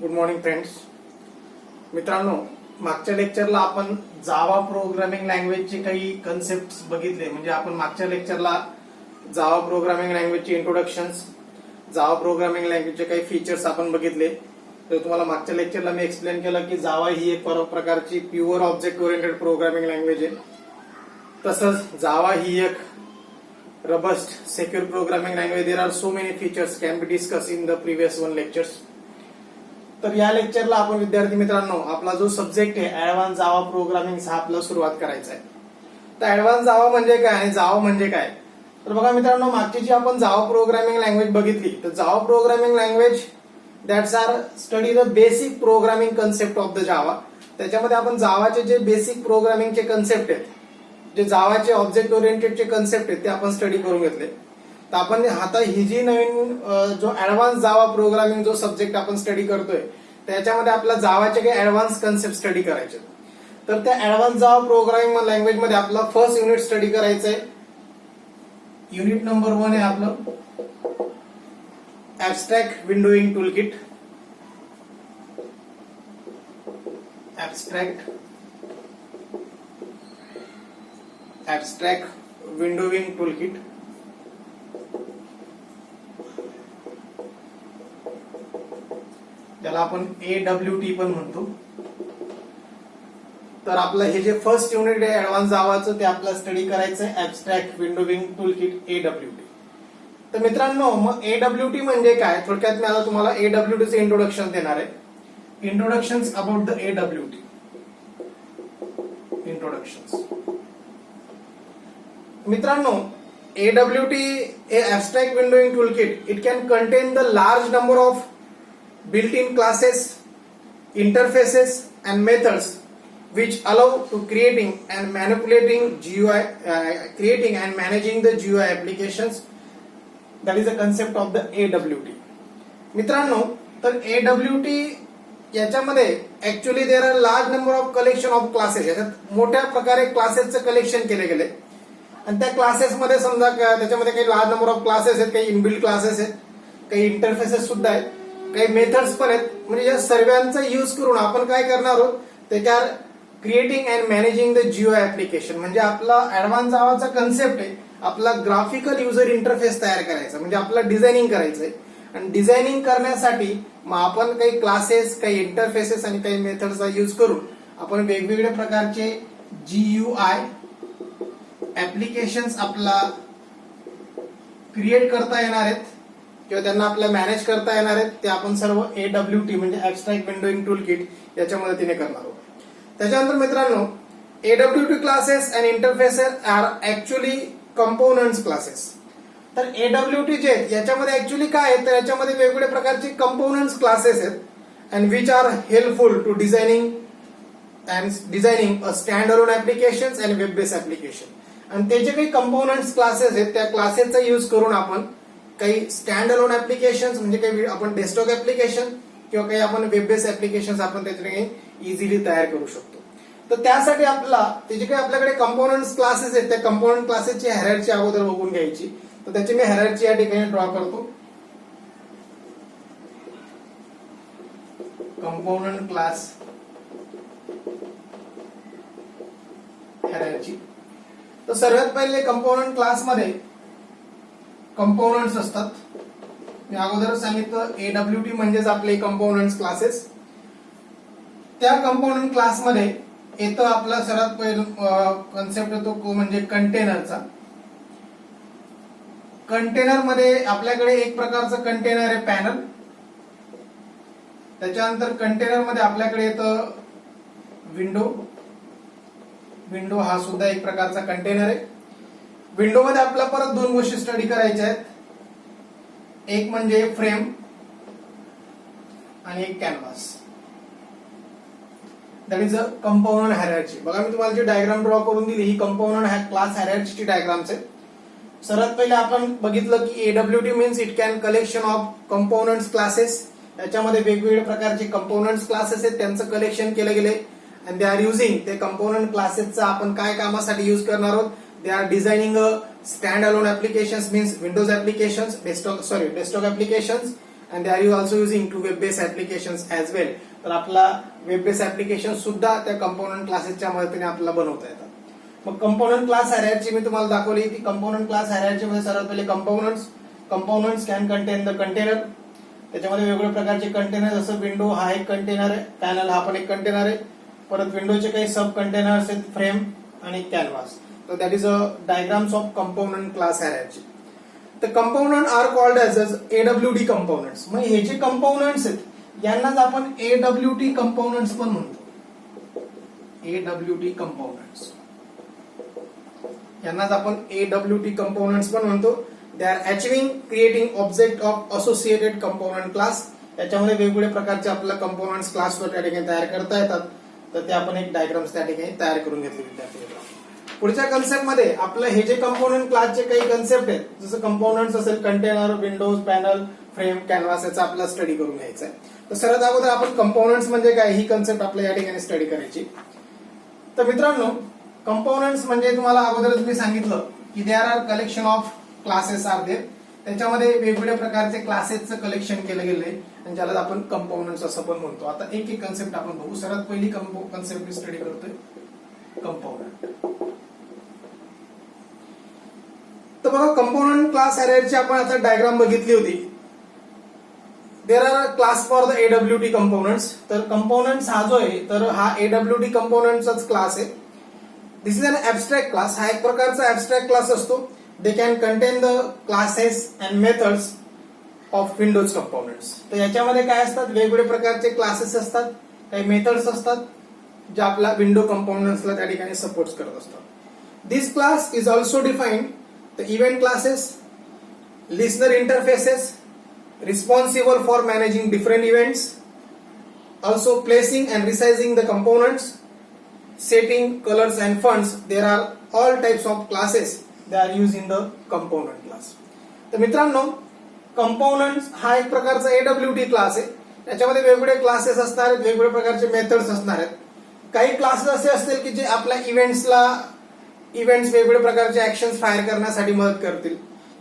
Good morning friends. मित्रांनो, मागच्या लेक्चरला आपण जावा प्रोग्रामिंग लँग्वेजचे काही कन्सेप्ट बघितले. म्हणजे आपण मागच्या लेक्चरला जावा प्रोग्रामिंग लँग्वेजचे इंट्रोडक्शन्स, जावा प्रोग्रामिंग लँग्वेजचे काही फीचर्स आपण बघितले. तर तुम्हाला मागच्या लेक्चरला मी एक्सप्लेन केलं की जावा ही एक प्रकारची pure object oriented programming language आहे. तसंच जावा ही एक robust secure programming language. There are so many features can be discussed in the previous one lectures. तर या लेक्चरला आपण विद्यार्थी मित्रांनो आपला जो सब्जेक्ट आहे ऍडव्हान्स जावा प्रोग्रामिंग हा आपला सुरुवात करायचा आहे. तर ऍडव्हान्स जावा म्हणजे काय आणि जावा म्हणजे काय? तर बघा मित्रांनो, मागची जी आपण जावा प्रोग्रामिंग लँग्वेज बघितली तर Java programming language that's are study the basic programming concept of the Java. त्याच्यामध्ये आपण जावाचे जे बेसिक प्रोग्रामिंगचे कन्सेप्ट आहेत, जे जावाचे ऑब्जेक्ट ओरिएंटेडचे कन्सेप्ट आहेत ते आपण स्टडी करून घेतले. तर आपण आता ही जी नवीन जो ऍडव्हान्स जावा प्रोग्रामिंग जो सब्जेक्ट आपण स्टडी करतोय त्याच्यामध्ये आपला जावाचे काही ऍडव्हान्स कन्सेप्ट स्टडी करायचे. तर त्या ऍडव्हान्स जावा प्रोग्रामिंग लँग्वेज मध्ये आपला फर्स्ट युनिट स्टडी करायचं आहे. युनिट नंबर 1 आहे आपलं abstract windowing toolkit. Abstract windowing toolkit. त्याला आपण AWT पण म्हणतो. तर आपलं हे जे फर्स्ट युनिट आहे ऍडव्हान्स जावाचं ते आपल्याला स्टडी करायचं आहे ऍब्स्ट्रॅक्ट विंडोइंग टूलकिट AWT. तर मित्रांनो, मग AWT म्हणजे काय? थोडक्यात मी आता तुम्हाला AWT चे इंट्रोडक्शन देणार आहे. इंट्रोडक्शन्स अबाउट द AWT. इंट्रोडक्शन्स. मित्रांनो, AWT a abstract windowing toolkit. It can contain the large number of built-in classes, interfaces and methods which allow to creating and manipulating GUI, creating and managing the GUI applications. That is the concept of the AWT. मित्रांनो, तर AWT याच्यामध्ये actually there are large number of collection of classes. याच्यात मोठ्या प्रकारे क्लासेसचं collection केले गेले आणि त्या क्लासेसमध्ये समजा त्याच्यामध्ये काही लार्ज नंबर ऑफ क्लासेस आहेत, काही इनबिल्ट क्लासेस आहेत, काही इंटरफेसेस सुद्धा आहेत, काही मेथड्स पण आहेत. म्हणजे या सर्वांचा यूज करून आपण काय करणार आहोत, त्याच्यावर creating and managing the GOI application. म्हणजे आपला ऍडव्हान्स जावाचा कन्सेप्ट आहे आपला ग्राफिकल युजर इंटरफेस तयार करायचा. म्हणजे आपला डिझायनिंग करायचं आहे आणि डिझायनिंग करण्यासाठी मग आपण काही क्लासेस, काही इंटरफेसेस आणि काही मेथड्सचा यूज करून आपण वेगवेगळ्या प्रकारचे GUI ऍप्लिकेशन्स आपला क्रिएट करता येणार आहेत किंवा त्यांना आपल्याला मॅनेज करता येणार आहेत. ते आपण सर्व AWT म्हणजे ऍब्स्ट्रॅक्ट विंडोइंग टूलकिट याच्या मदतीने करणार आहोत. त्याच्यानंतर मित्रांनो, AWT classes and interfaces are actually components classes. तर AWT जे आहेत याच्यामध्ये ऍक्च्युअली काय आहे, तर याच्यामध्ये वेगवेगळ्या प्रकारचे कंपोनंट्स क्लासेस आहेत and which are helpful to designing a stand alone applications and web based application. आणि ते जे काही कंपोनंट्स क्लासेस आहेत त्या क्लासेसचा यूज करून आपण काही स्टँड अलोन ऍप्लिकेशन्स म्हणजे काही आपण डेस्कटॉप ऍप्लिकेशन किंवा काही आपण वेब बेस्ड ऍप्लिकेशन्स आपण त्याच्याने इझिली तयार करू शकतो. तर त्यासाठी आपला ते जे काही आपल्याकडे कंपोनंट्स क्लासेस आहेत त्या कंपोनंट क्लासेसची हायरार्ची अगोदर बघून घ्यायची. तर त्याची मी हायरार्ची या ठिकाणी ड्रॉ करतो. Component class hierarchy. तर सर्वात पहिले कंपोनंट क्लासमध्ये कंपोनंट्स असतात. मी अगोदर सांगितलं AWT म्हणजेच आपले कंपोनंट्स क्लासेस. त्या कंपोनंट क्लासमध्ये येतं आपला सर्वात पहिला कन्सेप्ट येतो म्हणजे कंटेनरचा. कंटेनर मध्ये आपल्याकडे एक प्रकारचं कंटेनर आहे पॅनल. त्याच्यानंतर कंटेनर मध्ये आपल्याकडे येतं विंडो हा सुद्धा एक प्रकारचा कंटेनर आहे. विंडो मध्ये आपल्याला परत दोन गोष्टी स्टडी करायच्या आहेत. एक म्हणजे फ्रेम आणि एक canvas. That is a component hierarchy. बघा, मी तुम्हाला जी डायग्राम ड्रॉ करून दिली ही कंपोनंट क्लास हायरार्चीची डायग्राम्स आहे. सर्वात पहिले आपण बघितलं की AWT means it can collection of components classes. याच्यामध्ये वेगवेगळ्या प्रकारचे कंपोनंट्स क्लासेस आहेत, त्यांचं कलेक्शन केलं गेले अँड दे आर युझिंग ते कंपोनंट क्लासेसचा आपण काय कामासाठी यूज करणार आहोत. They are designing a stand alone applications means windows applications, desktop applications and they are you also using to web based applications as well. तर आपला वेब बेस्ड ऍप्लिकेशन सुद्धा त्या कंपोनंट क्लासेसच्या मदतीने आपल्याला बनवता येतात. मग कंपोनंट क्लास हायरार्ची मी तुम्हाला दाखवली की कंपोनंट क्लास हायरार्ची मध्ये सर्वात पहिले components can contain the container. त्याच्यामध्ये वेगवेगळ्या प्रकारचे कंटेनर, जसं विंडो हा एक कंटेनर आहे, पॅनल हा पण एक कंटेनर आहे. परत विंडोचे काही सब कंटेनर्स आहेत, फ्रेम आणि कॅनव्हास. तर that is a diagrams of component class hierarchy. तर component are called as AWT components. मग हे जे कंपोनंट्स आहेत यांनाच आपण AWT कंपोनंट्स पण म्हणतो. AWT कंपोनंट्स यांनाच आपण AWT कंपोनंट्स पण म्हणतो. They are achieving creating object of associated component class. याच्यामध्ये वेगवेगळ्या प्रकारचे आपल्याला कंपोनंट्स क्लास त्या ठिकाणी तयार करता येतात. तर ते आपण एक डायग्राम्स त्या ठिकाणी तयार करून घेतले विद्यार्थी. पुढच्या कन्सेप्ट मध्ये आपलं हे जे कंपोनंट क्लासचे काही कन्सेप्ट आहेत, जसं कंपोनंट्स असेल container, Windows, panel, frame, canvas, याचा आपला स्टडी करून घ्यायचा आहे. तर सर्वात अगोदर आपण कंपोनंट्स म्हणजे काय ही कन्सेप्ट आपल्या या ठिकाणी स्टडी करायची. तर मित्रांनो, कंपोनंट्स म्हणजे तुम्हाला अगोदरच मी सांगितलं की there are collection of classes are there. त्याच्यामध्ये वेगवेगळ्या प्रकारचे क्लासेसचं कलेक्शन केलं गेलंय आणि ज्याला आपण कंपोनंट्स असं पण म्हणतो. आता एक एक कन्सेप्ट आपण बघू. सर्वात पहिली कन्सेप्ट मी स्टडी करतोय कंपोनंट. तर बघा, कंपोनंट क्लास हायरार्ची आपण आता डायग्राम बघितली होती. There are class for the AWT components. तर कंपोनंट्स हा जो आहे तर हा AWT कंपोनंटचाच क्लास आहे. दिस इज अन ऍबस्ट्रॅक्ट क्लास. हा एक प्रकारचा ऍबस्ट्रॅक्ट क्लास असतो. दे can contain the classes and methods of Windows components. तर याच्यामध्ये काय असतात, वेगवेगळे प्रकारचे क्लासेस असतात, काही मेथड्स असतात जे आपल्या विंडो कंपोनंट्सला त्या ठिकाणी सपोर्ट करत असतात. This class is also defined the event classes, listener interfaces, responsible for managing different events, also placing and resizing the components, setting colors and fonts. There are all types of classes that are used in the component class. तर मित्रांनो, components हा एक प्रकारचा AWT class आहे. त्याच्यामध्ये वेगवेगळे classes असणार आहेत, वेगवेगळ्या प्रकारचे मेथड्स असणार आहेत. काही क्लासेस असे असतील की जे आपल्या इव्हेंट्स वेगवेगळ्या प्रकारचे ऍक्शन्स फायर करण्यासाठी मदत करतील.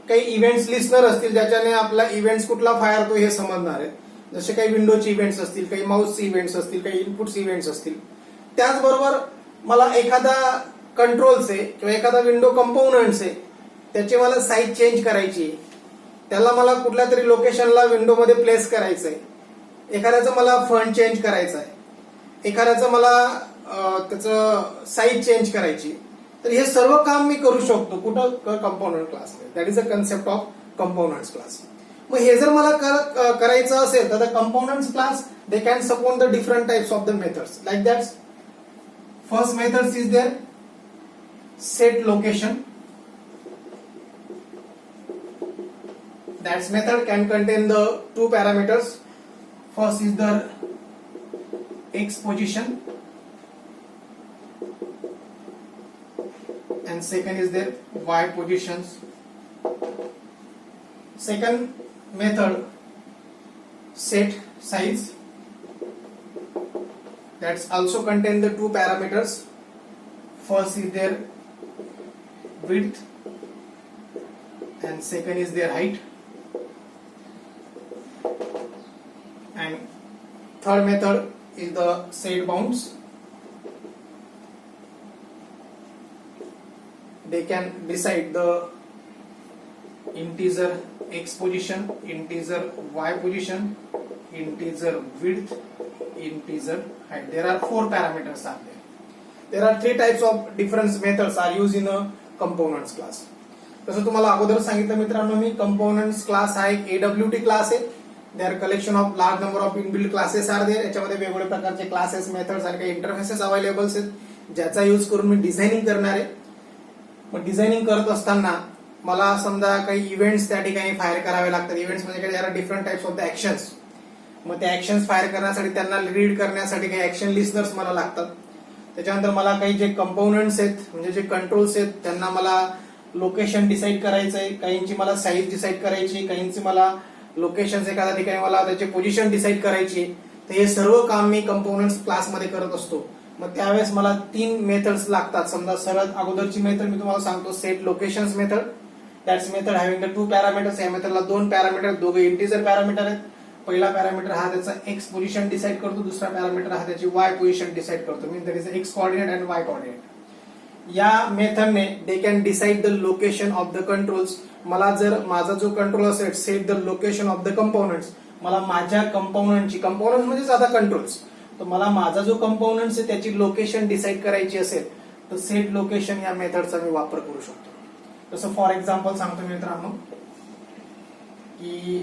काही इव्हेंट्स लिस्नर असतील ज्याच्याने आपला इव्हेंट्स कुठला फायर होतो हे समजणार आहे. जसे काही विंडोचे इव्हेंट्स असतील, काही माऊसचे इव्हेंट्स असतील, काही इनपुट्स इव्हेंट्स असतील. त्याचबरोबर मला एखादा कंट्रोल्स आहे किंवा एखादा विंडो कंपोनंट्स आहे, त्याची मला साईज चेंज करायची, त्याला मला कुठल्या तरी लोकेशनला विंडोमध्ये प्लेस करायचं आहे, एखाद्याचं मला फंड चेंज करायचं आहे, एखाद्याचं मला त्याचं साईज चेंज करायची. तर हे सर्व काम मी करू शकतो कुठं, कंपोनंट क्लासमध्ये. That is a concept of components class. मग हे जर मला करायचं असेल तर components class they can support the different types of the methods like that. First methods is there set location. That method can contain the two parameters. First is the X position and second is their Y positions. Second method set size, that's also contain the two parameters. First is their width and second is their height. And third method is the set bounds. They can decide the integer X position, integer Y position, integer width, integer height. There are four parameters are there. There are three types of different methods are used in a components class. तसं तुम्हाला अगोदर सांगितलं मित्रांनो मी, components class हा एक AWT class आहे. There collection of large number of inbuilt classes are there. याच्यामध्ये वेगवेगळ्या प्रकारचे क्लासेस, मेथड्स आणि काही इंटरफेसेस अवेलेबल्स आहेत ज्याचा यूज करून मी डिझायनिंग करणार आहे. मग डिझायनिंग करत असताना मला समजा काही इव्हेंट्स त्या ठिकाणी फायर करावे लागतात. इव्हेंट्स म्हणजे काय, different types of the actions. मग त्या ऍक्शन्स फायर करण्यासाठी त्यांना रीड करण्यासाठी काही ऍक्शन लिस्नर्स मला लागतात. त्याच्यानंतर मला काही जे कंपोनंट्स आहेत म्हणजे जे कंट्रोल्स आहेत त्यांना मला लोकेशन डिसाईड करायचं आहे, काहींची मला साईज डिसाईड करायची, काहींची मला लोकेशन एखाद्या ठिकाणी मला त्याची पोझिशन डिसाईड करायची. तर हे सर्व काम मी कंपोनंट्स क्लासमध्ये करत असतो. मग त्यावेळेस मला तीन मेथड्स लागतात. समजा सर्वात अगोदरची मेथड मी तुम्हाला सांगतो set locations method. That's method having the two parameters. या मेथडला दोन पॅरामीटर, दोघे इंटिजर पॅरामीटर आहेत. पहिला पॅरामीटर हा त्याचा एक्स पोझिशन डिसाईड करतो, दुसरा पॅरामीटर हा त्याची वाय पोझिशन डिसाईड करतो, mean that is X coordinate and Y coordinate. या मेथडने they can decide the location of the controls. मला जर माझा जो कंट्रोल असेल set the location of the components, मला माझ्या कंपोनंटची, कंपोनंट म्हणजेच आता कंट्रोल्स, तर मला माझा जो कंपोनंट्स आहे त्याची लोकेशन डिसाईड करायची असेल तर सेट लोकेशन या मेथडचा मी वापर करू शकतो. जसं फॉर एक्झाम्पल सांगतो मित्रांनो की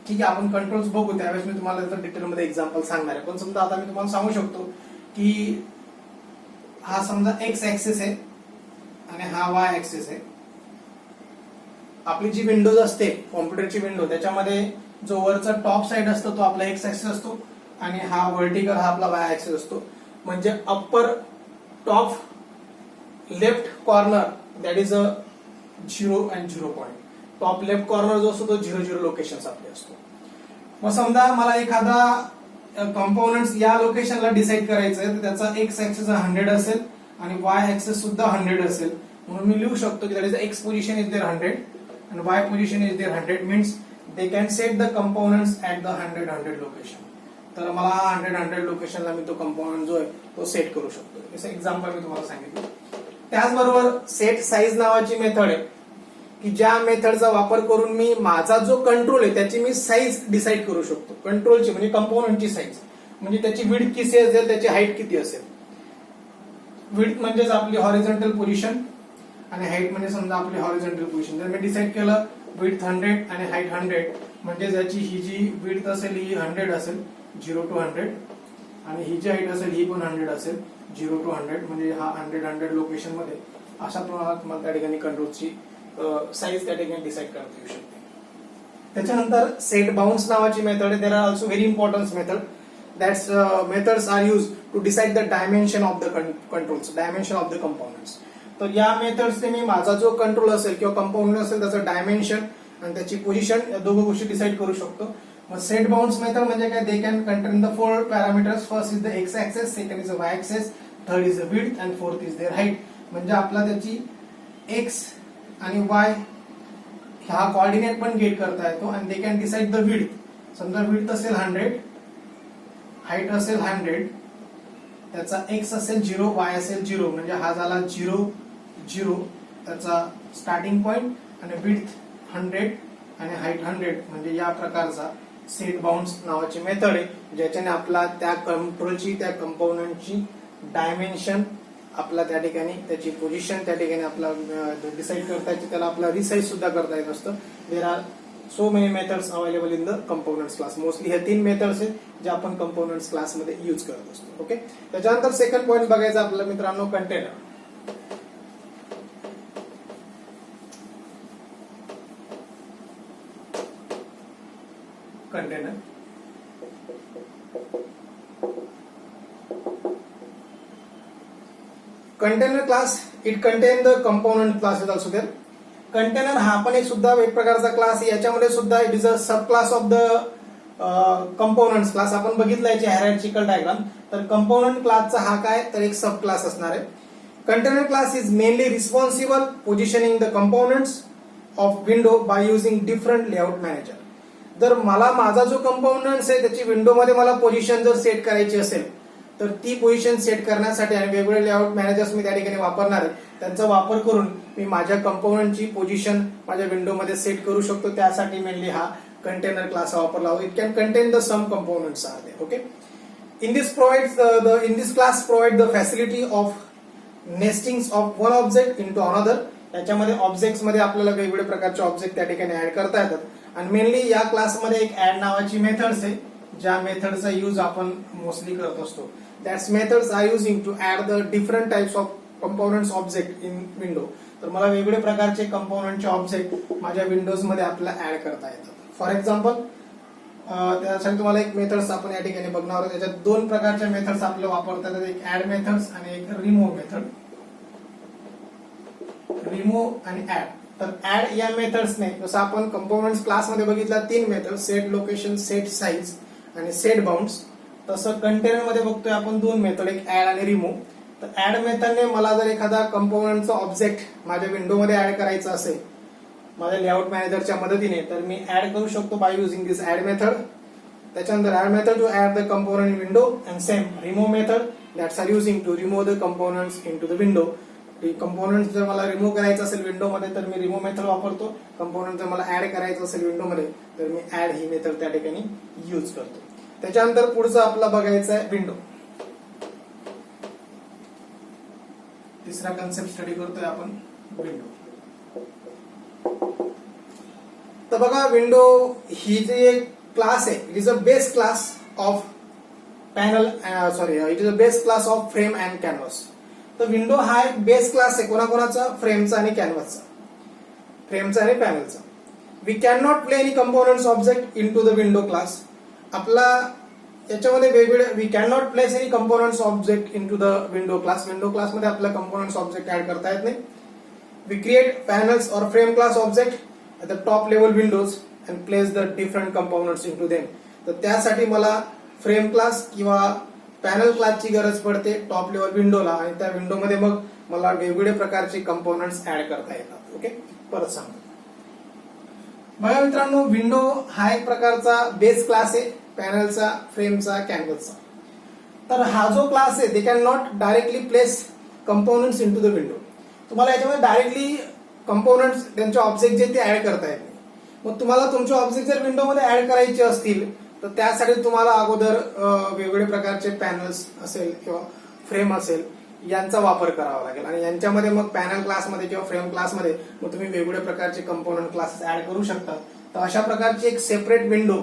ठीक आहे आपण कंट्रोल्स बघू, त्यावेळेस मी तुम्हाला डिटेलमध्ये एक्झाम्पल सांगणार आहे. पण समजा आता मी तुम्हाला सांगू शकतो की हा समजा एक्स ऍक्सिस आहे आणि हा वाय ऍक्सिस आहे. आपली जी विंडोज असते कॉम्प्युटरची विंडो, त्याच्यामध्ये जो वरचा टॉप साइड असतो तो आपला एक्स ऍक्सिस असतो आणि हा व्हर्टिकल हा आपला वाय ऍक्सिस असतो. म्हणजे upper top left corner that is a 0 and 0 point. Top left corner जो असतो तो 0 लोकेशन आपले असतो. मग समजा मला एखादा कंपोनंट्स या लोकेशनला डिसाईड करायचं आहे तर त्याचा एक्स ऍक्सिस 100 असेल आणि वाय ऍक्सिस सुद्धा 100 असेल. म्हणून मी लिहू शकतो की that is x position is there 100 and y position is there 100 means they can set the components at the 100 location. तर मला 100 लोकेशनला मी तो कंपोनंट जो आहे तो सेट करू शकतो. असं एक्झाम्पल मी तुम्हाला सांगितलं. त्याचबरोबर सेट साईज नावाची मेथड आहे की ज्या मेथडचा वापर करून मी माझा जो कंट्रोल आहे त्याची मी साईज डिसाईड करू शकतो. कंट्रोलची म्हणजे कंपोनंटची साईज, म्हणजे त्याची विड्थ किती असेल, त्याची हाईट किती असेल. विड्थ म्हणजेच आपली हॉरिझॉन्टल पोझिशन आणि हाईट म्हणजे समजा आपली हॉरिझॉन्टल पोझिशन. जर मी डिसाईड केलं विड्थ 100 आणि हाईट 100 म्हणजे ज्याची ही जी विड्थ असेल ही 100 असेल 0 to 100 आणि ही जी हाईट असेल ही पण 100 असेल 0 to 100 म्हणजे हा 100 लोकेशन मध्ये अशा प्रमाणात मला त्या ठिकाणी कंट्रोलची साईज त्या ठिकाणी डिसाईड करता येऊ शकते. त्याच्यानंतर सेट बाउंड्स नावाची मेथड आहे. There are also very important method. That's methods are use to decide the dimension of the controls, dimension of the components. तर या मेथड्सने मी माझा जो कंट्रोल असेल किंवा कंपाऊंड असेल त्याचं डायमेन्शन आणि त्याची पोझिशन या दोघं गोष्टी डिसाईड करू शकतो. मग सेट बाउंड्स मेथड म्हणजे काय, they can contain the 4 parameters. First is the x axis, second is the y axis, third is the width and fourth is their height. म्हणजे आपला त्याची एक्स आणि वाय हा कोऑर्डिनेट पण गेट करता येतो आणि दे कॅन डिसाईड द विड्थ. समजा विड्थ असेल 100, हाईट असेल 100, त्याचा एक्स असेल 0, वाय असेल 0 म्हणजे हा झाला 0 0 त्याचा स्टार्टिंग पॉइंट आणि विड्थ 100 आणि हाईट 100 म्हणजे या प्रकारचा सेट बाउंड्स नावाची मेथड आहे ज्याच्याने आपला त्या कंट्रोलची, त्या कंपोनंटची डायमेन्शन आपला त्या ठिकाणी, त्याची पोझिशन त्या ठिकाणी आपला डिसाईड करता येते. त्याला आपला रिसाईज सुद्धा करता येत असतं. There are so many methods available in the components class. Mostly हे 3 मेथड्स आहेत जे आपण कंपोनंट्स क्लासमध्ये यूज करत असतो. ओके. त्याच्यानंतर सेकंड पॉईंट बघायचा आपला मित्रांनो container. Container container class it contain the component classes also there. Container हा पण एक सुद्धा एक प्रकारचा क्लास आहे. याच्यामध्ये सुद्धा it is a sub class of the components class. आपण बघितलं याची हायरार्चिकल डायग्राम. तर कंपोनंट क्लासचा हा काय तर एक सब क्लास असणार आहे. Container class is mainly responsible positioning the components of window by using different layout manager. जर मला माझा जो कंपोनंट्स आहे त्याची विंडोमध्ये मला पोझिशन जर सेट करायची असेल तर ती पोझिशन सेट करण्यासाठी आणि वेगवेगळे लेआउट मॅनेजर्स मी त्या ठिकाणी वापरणार आहे. त्यांचा वापर करून मी माझ्या कंपोनंटची पोझिशन माझ्या विंडोमध्ये सेट करू शकतो. त्यासाठी मेनली हा कंटेनर क्लास वापरला होता. It can contain the some components are there. Okay. In this class provide the facility of nesting of one object into another. त्याच्यामध्ये ऑब्जेक्ट्स मध्ये आपल्याला वेगवेगळ्या प्रकारचे ऑब्जेक्ट त्या ठिकाणी ऍड करता येतात. आणि मेनली या क्लासमध्ये एक ऍड नावाची मेथड्स आहे ज्या मेथडचा यूज आपण मोस्टली करत असतो. That's methods are using to add the different types of components object in window. तर मला वेगवेगळे प्रकारचे कंपोनंटचे ऑब्जेक्ट माझ्या विंडोज मध्ये आपल्याला ऍड करता येतात. फॉर एक्झाम्पल त्यासाठी तुम्हाला एक मेथड्स आपण या ठिकाणी बघणार आहोत. त्याच्यात 2 प्रकारच्या मेथड्स आपल्याला वापरता येतात. एक ऍड मेथड्स आणि एक रिमूव्ह मेथड. रिमूव्ह आणि ऍड. तर ऍड या मेथड्सने जसं आपण कंपोनंट्स क्लासमध्ये बघितला 3 method, set location, set size आणि सेट बाउंड्स, तसं कंटेनर मध्ये बघतोय आपण 2 मेथड, एक ऍड आणि रिमूव्ह. तर ऍड मेथडने मला जर एखादा कंपोनंटचा ऑब्जेक्ट माझ्या विंडोमध्ये ऍड करायचा असेल माझ्या लेआउट मॅनेजरच्या मदतीने तर मी ऍड करू शकतो by using this add method. त्याच्यानंतर add method to add the component in window and same remove method that's are using to remove the components in to the window. Component जर मला remove करायचं असेल विंडोमध्ये तर मी रिमूव्ह मेथड वापरतो. Component जर मला ऍड करायचं असेल विंडोमध्ये तर मी ऍड ही मेथड त्या ठिकाणी यूज करतो. त्याच्यानंतर पुढचं आपला बघायचं आहे विंडो. तिसरा कन्सेप्ट स्टडी करतोय आपण विंडो. तर बघा विंडो ही जी एक क्लास आहे it is a base class of panel it is a base class of frame and canvas. तर विंडो हा एक बेस क्लास आहे कोणाकोणाचा फ्रेमचा आणि कॅनव्हासचा, फ्रेमचा आणि पॅनलचा. We can not play any components object in to the window class. आपला याच्यामध्ये वेगवेगळे we can not place any components object in to the window class. Window क्लासमध्ये आपला कंपोनंट्स ऑब्जेक्ट ऍड करता येत नाही. वी क्रिएट पॅनल्स और frame class object at the top level windows and place the different components into them. तर त्यासाठी मला frame class किंवा पॅनल क्लासची गरज पडते टॉप लेवल विंडोला आणि त्या विंडोमध्ये मग मला वेगवेगळे प्रकारचे कंपोनंट्स ऍड करता येतात. ओके, परत सांगतो बघा मित्रांनो, विंडो हा एक प्रकारचा बेस क्लास आहे पॅनलचा, फ्रेमचा, कॅनव्हासचा. तर हा जो क्लास आहे they can not directly place components in to the window. तुम्हाला याच्यामध्ये डायरेक्टली कंपोनंट्स त्यांचे ऑब्जेक्ट जे ते ऍड करता येत नाही. मग तुम्हाला तुमचे ऑब्जेक्ट जर विंडोमध्ये ऍड करायचे असतील तर त्यासाठी तुम्हाला अगोदर वेगवेगळे प्रकारचे पॅनल्स असेल किंवा फ्रेम असेल यांचा वापर करावा लागेल आणि यांच्यामध्ये मग पॅनल क्लासमध्ये किंवा फ्रेम क्लासमध्ये मग तुम्ही वेगवेगळ्या प्रकारचे कंपोनंट क्लासेस ऍड करू शकता. तर अशा प्रकारची एक सेपरेट विंडो,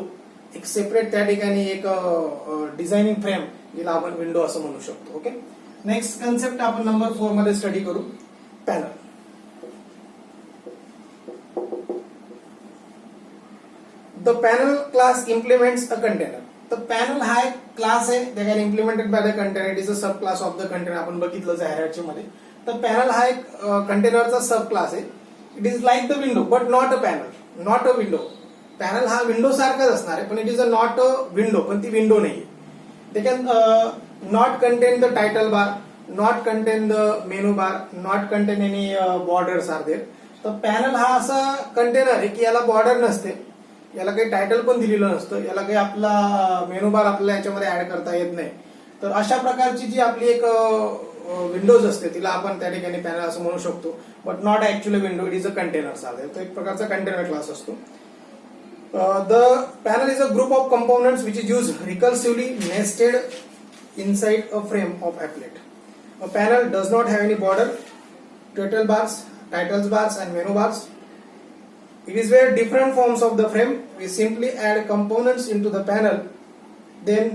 एक सेपरेट त्या ठिकाणी एक डिझायनिंग फ्रेम जिला आपण विंडो असं म्हणू शकतो. ओके, नेक्स्ट कन्सेप्ट आपण नंबर 4 मध्ये स्टडी करू, panel. The panel class implements a container. तर पॅनल हा एक क्लास आहे that can implemented by the container. It is a sub class of the container. आपण बघितलं हायरार्ची मध्ये. तर पॅनल हा एक कंटेनरचा सब क्लास आहे. It is like the window but not a panel, not a window. Panel हा window सारखाच असणार आहे पण it is a not a window, पण ती विंडो नाही. They can not contain the title bar, not contain the menu bar, not contain any borders are there. तर panel हा असा कंटेनर आहे की याला बॉर्डर नसते, याला काही टायटल पण दिलेलं नसतं, याला काही आपला मेनू बार आपल्याला याच्यामध्ये ऍड करता येत नाही. तर अशा प्रकारची जी आपली एक विंडोज असते तिला आपण त्या ठिकाणी पॅनल असं म्हणू शकतो. But not actually window, it is a container. तो एक प्रकारचा कंटेनर क्लास असतो. The panel is a group of components which is use recursively nested inside a frame of applet. A panel does not have any border, title bars, titles bars and menu bars. It is where different forms of the frame. We simply add components into the panel, then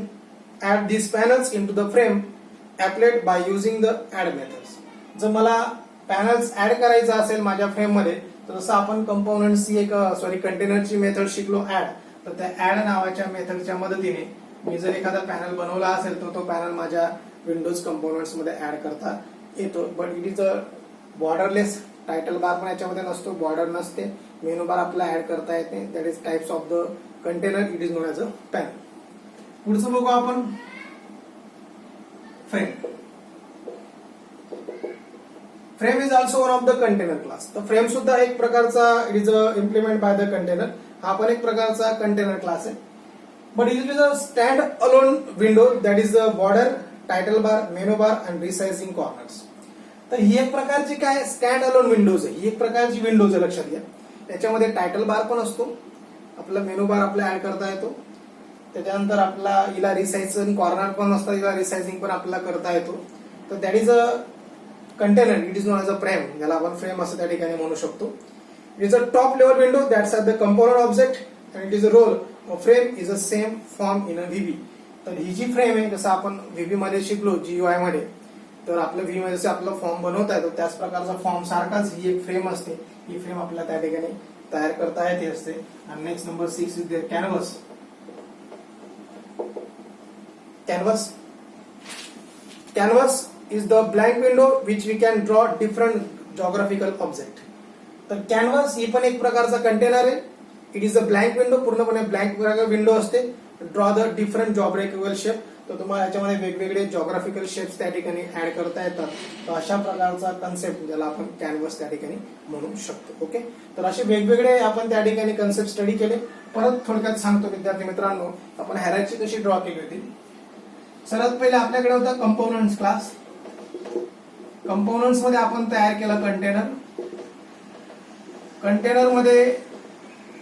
add these panels into the frame applet by using the add methods. जर मला panels add करायचं असेल माझ्या frame मध्ये तर जसं आपण कंपोनंट्सची एक कंटेनरची मेथड शिकलो ऍड, तर त्या ऍड नावाच्या मेथडच्या मदतीने मी जर एखादा पॅनल बनवला असेल तर तो पॅनल माझ्या विंडोज कंपोनंट्स मध्ये ऍड करता येतो. But it is a borderless. Title bar पण याच्यामध्ये नसतो, बॉर्डर नसते, मेनू बार आपला ऍड करता येते. That is types of the container. It is non as a panel. पुढचं बघू आपण frame. Frame is also one of the container class. तर फ्रेम सुद्धा एक प्रकारचा it is implement by the container. हा पण एक प्रकारचा कंटेनर क्लास आहे. But it is a stand alone window that is the border, title bar, menu bar and resizing corners. तर ही एक प्रकारची काय स्टँड अलोन विंडोज आहे. ही एक प्रकारची विंडोज आहे, लक्षात घ्या. त्याच्यामध्ये टायटल बार पण असतो, आपला मेनू बार आपला ऍड करता येतो. त्याच्यानंतर आपला हिला रिसाइजिंग कॉर्नर पण असतात, हिला रिसाइजिंग पण आपल्याला करता येतो. तर that is a container. It is known as a frame, ज्याला आपण फ्रेम असं त्या ठिकाणी म्हणू शकतो. It is a top level window that's are the component object and it is a role of frame is a same form in a VB. तर ही जी frame आहे जसं आपण व्हीबी मध्ये शिकलो GUI मध्ये, तर आपलं व्ही मध्ये जसं आपलं फॉर्म बनवता येतो त्याच प्रकारचा फॉर्म सारखाच ही एक फ्रेम असते. ही फ्रेम आपल्याला त्या ठिकाणी तयार करता येते असते. आणि next number 6 is the canvas. Canvas canvas is the blank window which we can draw different geographical object. तर कॅनव्हास ही पण एक प्रकारचा कंटेनर आहे. It is a blank window, पूर्णपणे ब्लँक विंडो असते. Draw the different geographical shape. तर तुम्हाला याच्यामध्ये वेगवेगळे जॉग्राफिकल शेप्स त्या ठिकाणी ऍड करता येतात. तर अशा प्रकारचा कन्सेप्ट ज्याला आपण कॅनव्हास त्या ठिकाणी म्हणू शकतो. ओके, तर असे वेगवेगळे आपण त्या ठिकाणी कन्सेप्ट स्टडी केले. परत थोडक्यात सांगतो विद्यार्थी मित्रांनो, आपण हॅराची कशी ड्रॉ केली होती. सर्वात पहिले आपल्याकडे होता कंपोनंट्स क्लास. कंपोनंट्स मध्ये आपण तयार केला कंटेनर. कंटेनर मध्ये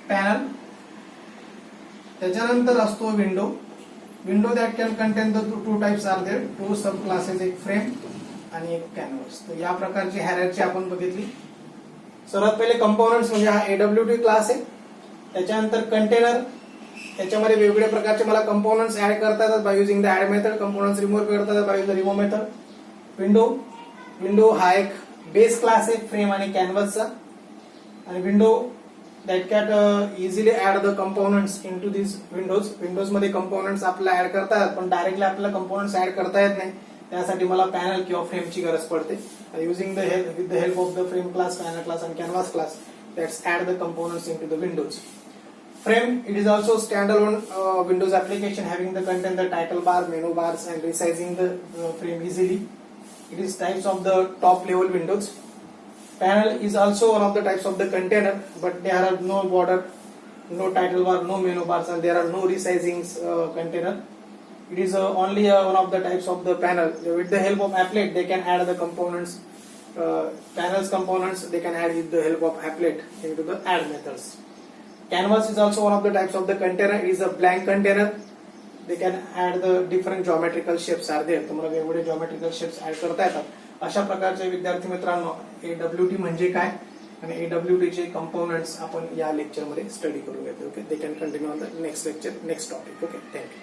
पॅनल, त्याच्यानंतर असतो window. Window that can contain the two types are there, two sub classes, एक फ्रेम आणि एक कॅनव्हास. तर या प्रकारची हायरार्ची आपण बघितली. सर्वात पहिले कंपोनंट्स म्हणजे हा AWT क्लास आहे. त्याच्यानंतर कंटेनर, त्याच्यामध्ये वेगवेगळ्या प्रकारचे मला कंपोनंट्स ऍड करता येतात by using the add method. Components remove करता येतात by using the remove method. Window, window हा एक बेस क्लास आहे फ्रेम आणि कॅनव्हासचा. आणि window that can easily add the components in to this windows. Windows मध्ये कंपोनंट्स आपल्याला ऍड करता येतात, पण डायरेक्टली आपल्याला कंपोनंट्स ऍड करता येत नाही. त्यासाठी मला पॅनल किंवा फ्रेमची गरज पडते. Using with the help of the frame class, panel class and canvas class, let's add the components in to the windows. Frame, it is also standalone Windows application having the content, the title bar, menu bars, and resizing the frame easily. It is types of the top level windows. Panel is also one of the types of the container, but there are no border, no title bar, no menu bars, and there are no resizing container. It is only one of the types of the panel. With the help of applet, they can add the components. Panels components they can add with the help of applet into the add methods. Canvas is also one of the types of the container. It is a blank container. They can add the different geometrical shapes are there. तुम्हाला वेगवेगळे geometrical shapes add करता येतात. अशा प्रकारचे विद्यार्थी मित्रांनो AWT म्हणजे काय आणि AWT चे कंपोनंट्स आपण या लेक्चर मध्ये स्टडी करूयात. Okay, they can continue on the next lecture, next topic. Okay, thank you.